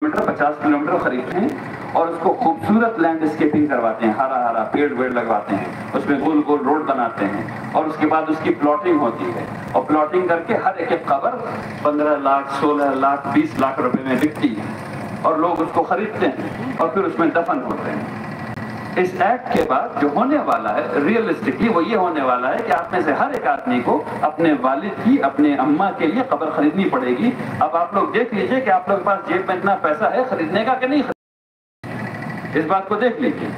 50 kilometre خریدتے ہیں اور اس کو خوبصورت لینڈ اسکیپنگ کرواتے ہیں، ہرا ہرا پیڑ ویڑ لگواتے ہیں، اس میں گول گول روڈ بناتے ہیں اور اس کے بعد اس کی پلاٹنگ ہوتی ہے اور پلاٹنگ کر کے ہر ایک قبر 15 لاکھ 16 لاکھ 20 لاکھ روپے میں بکتی ہے اور لوگ اس کو خریدتے ہیں اور پھر اس میں دفن ہوتے ہیں۔ اس ایکٹ کے بعد جو ہونے والا ہے ریئلسٹکلی وہ یہ ہونے والا ہے کہ آپ میں سے ہر ایک آدمی کو اپنے والد کی، اپنے اماں کے لیے قبر خریدنی پڑے گی۔ اب آپ لوگ دیکھ لیجئے کہ آپ لوگ کے پاس جیب میں اتنا پیسہ ہے خریدنے کا کہ نہیں خریدنے، اس بات کو دیکھ لیجئے۔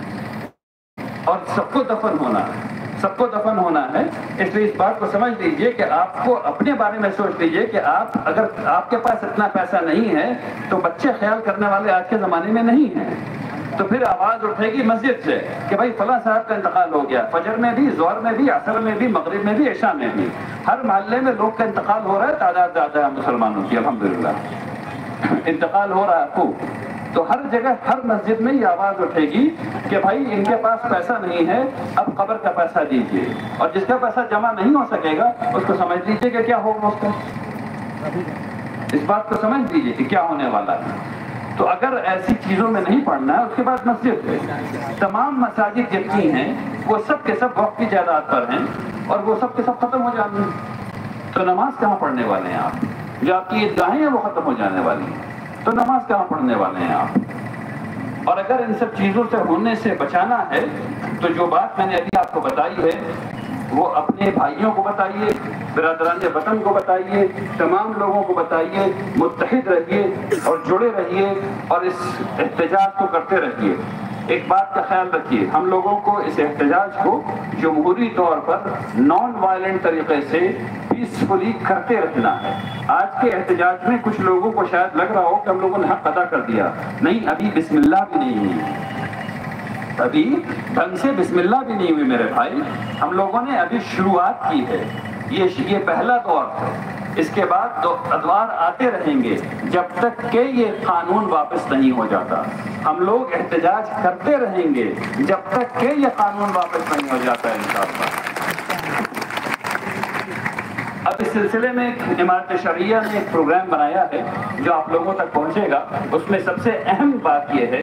اور سب کو دفن ہونا ہے، سب کو دفن ہونا ہے، اس لیے اس بات کو سمجھ لیجئے کہ آپ کو اپنے بارے میں سوچ لیجئے کہ آپ اگر آپ کے پاس اتنا پیسہ نہیں ہے تو بچے خیال کرنے والے آج کے زمانے میں نہیں ہیں، تو پھر آواز اٹھے گی مسجد سے کہ بھائی فلاں صاحب کا انتقال ہو گیا، فجر میں بھی، ظہر میں بھی، عصر میں بھی، مغرب میں بھی، عشاء میں بھی، ہر محلے میں لوگ کا انتقال ہو رہا ہے، تعداد زیادہ ہے مسلمانوں کی الحمدللہ، انتقال ہو رہا ہے خوب، تو ہر جگہ ہر مسجد میں یہ آواز اٹھے گی کہ بھائی ان کے پاس پیسہ نہیں ہے، اب قبر کا پیسہ دیجیے، اور جس کا پیسہ جمع نہیں ہو سکے گا اس کو سمجھ لیجیے کہ کیا ہوگا اس کا، اس بات کو سمجھ لیجیے کہ کیا ہونے والا ہے۔ تو اگر ایسی چیزوں میں نہیں پڑھنا ہے، اس کے بعد مسجد ہے، تمام مساجد جتنی ہیں وہ سب کے سب وقت کی جائیداد پر ہیں اور وہ سب کے سب ختم ہو جانے ہیں، تو نماز کہاں پڑھنے والے ہیں آپ؟ جو آپ کی عیدگاہیں ہیں وہ ختم ہو جانے والی ہیں، تو نماز کہاں پڑھنے والے ہیں آپ؟ اور اگر ان سب چیزوں سے ہونے سے بچانا ہے تو جو بات میں نے ابھی آپ کو بتائی ہے وہ اپنے بھائیوں کو بتائیے، برادران وطن کو بتائیے، تمام لوگوں کو بتائیے، متحد رہیے اور جڑے رہیے اور اس احتجاج کو کرتے رہیے۔ ایک بات کا خیال رکھیے، ہم لوگوں کو اس احتجاج کو جمہوری طور پر نان وائلنٹ طریقے سے پیسفلی کرتے رہنا ہے۔ آج کے احتجاج میں کچھ لوگوں کو شاید لگ رہا ہو کہ ہم لوگوں نے حق ادا کر دیا، نہیں، ابھی بسم اللہ بھی نہیں ہوئی، ابھی ڈھنگ سے بسم اللہ بھی نہیں ہوئی میرے بھائی، ہم لوگوں نے ابھی شروعات کی ہے، یہ پہلا دور ہے، اس کے بعد ادوار آتے رہیں گے جب تک کہ یہ قانون واپس نہیں ہو جاتا، ہم لوگ احتجاج کرتے رہیں گے جب تک کہ یہ قانون واپس نہیں ہو جاتا ہے انشاءاللہ۔ اب اس سلسلے میں امارت شرعیہ نے ایک پروگرام بنایا ہے جو آپ لوگوں تک پہنچے گا، اس میں سب سے اہم بات یہ ہے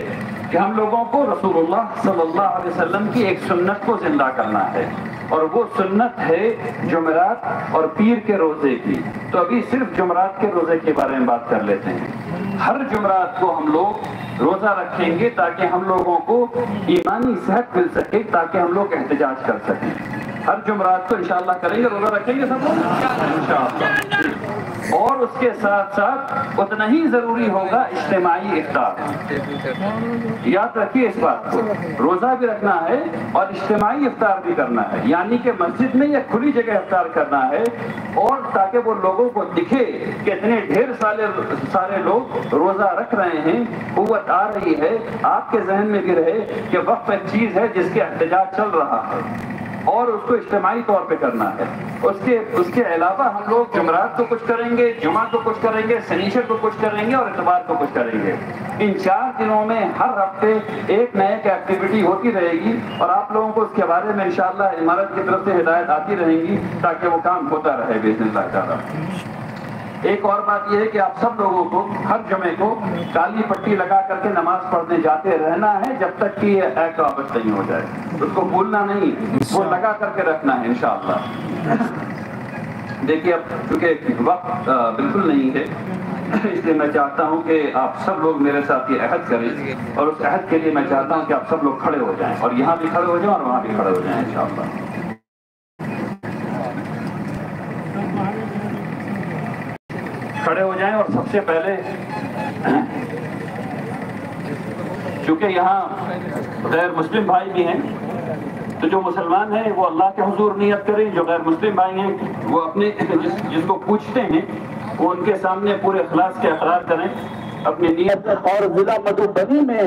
کہ ہم لوگوں کو رسول اللہ صلی اللہ علیہ وسلم کی ایک سنت کو زندہ کرنا ہے، اور وہ سنت ہے جمعرات اور پیر کے روزے کی۔ تو ابھی صرف جمعرات کے روزے کے بارے میں بات کر لیتے ہیں۔ ہر جمعرات کو ہم لوگ روزہ رکھیں گے تاکہ ہم لوگوں کو ایمانی صحت مل سکے، تاکہ ہم لوگ احتجاج کر سکیں۔ ہر جمعرات کو انشاءاللہ کریں گے، روزہ رکھیں گے سب لوگ انشاءاللہ، اور اس کے ساتھ ساتھ اتنا ہی ضروری ہوگا اجتماعی افطار۔ یاد رکھیے اس بات کو، روزہ بھی رکھنا ہے اور اجتماعی افطار بھی کرنا ہے، یعنی کہ مسجد میں یا کھلی جگہ افطار کرنا ہے، اور تاکہ وہ لوگوں کو دکھے کہ اتنے ڈھیر سارے لوگ روزہ رکھ رہے ہیں، قوت آ رہی ہے، آپ کے ذہن میں بھی رہے کہ وقت ایک چیز ہے جس کے احتجاج چل رہا ہے اور اس کو اجتماعی طور پہ کرنا ہے۔ اس کے علاوہ ہم لوگ جمعرات کو کچھ کریں گے، جمعہ کو کچھ کریں گے، سنیچر کو کچھ کریں گے اور اتوار کو کچھ کریں گے۔ ان 4 دنوں میں ہر ہفتے ایک نئے ایکٹیویٹی ہوتی رہے گی اور آپ لوگوں کو اس کے بارے میں انشاءاللہ امارت کی طرف سے ہدایت آتی رہیں گی تاکہ وہ کام ہوتا رہے باذن اللہ تعالی۔ ایک اور بات یہ ہے کہ آپ سب لوگوں کو ہر جمعے کو کالی پٹی لگا کر کے نماز پڑھنے جاتے رہنا ہے جب تک کہ یہ ایکٹ واپس نہیں ہو جائے، اس کو بھولنا نہیں، وہ لگا کر کے رکھنا ہے انشاءاللہ۔ دیکھیے اب چونکہ وقت بالکل نہیں ہے، اس لیے میں چاہتا ہوں کہ آپ سب لوگ میرے ساتھ یہ عہد کریں، اور اس عہد کے لیے میں چاہتا ہوں کہ آپ سب لوگ کھڑے ہو جائیں، اور یہاں بھی کھڑے ہو جائیں اور وہاں بھی کھڑے ہو جائیں انشاءاللہ۔ کھڑے ہو جائیں، اور سب سے پہلے چونکہ یہاں غیر مسلم بھائی بھی ہیں تو جو مسلمان ہیں وہ اللہ کے حضور نیت کریں، جو غیر مسلم بھائی ہیں وہ اپنے جس کو پوچھتے ہیں وہ ان کے سامنے پورے اخلاص کے اقرار کریں اپنی نیت۔ اور ضلع مدھوبنی میں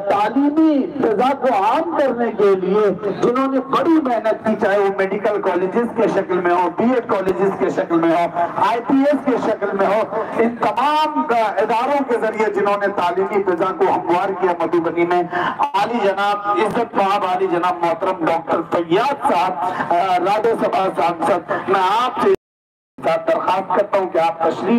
تعلیمی فضا کو عام کرنے کے لیے جنہوں نے بڑی محنت کی، چاہے وہ میڈیکل کالجز کے شکل میں ہو، بی ایڈ کالجز کے شکل میں ہو، آئی پی ایس کے شکل میں ہو، ان تمام اداروں کے ذریعے جنہوں نے تعلیمی فضا کو ہموار کیا مدھوبنی میں، عالی جناب عزت مآب عالی جناب محترم ڈاکٹر فیاض صاحب، راجیہ سبھا سانسد، میں آپ سے درخواست کرتا ہوں کہ آپ تشریف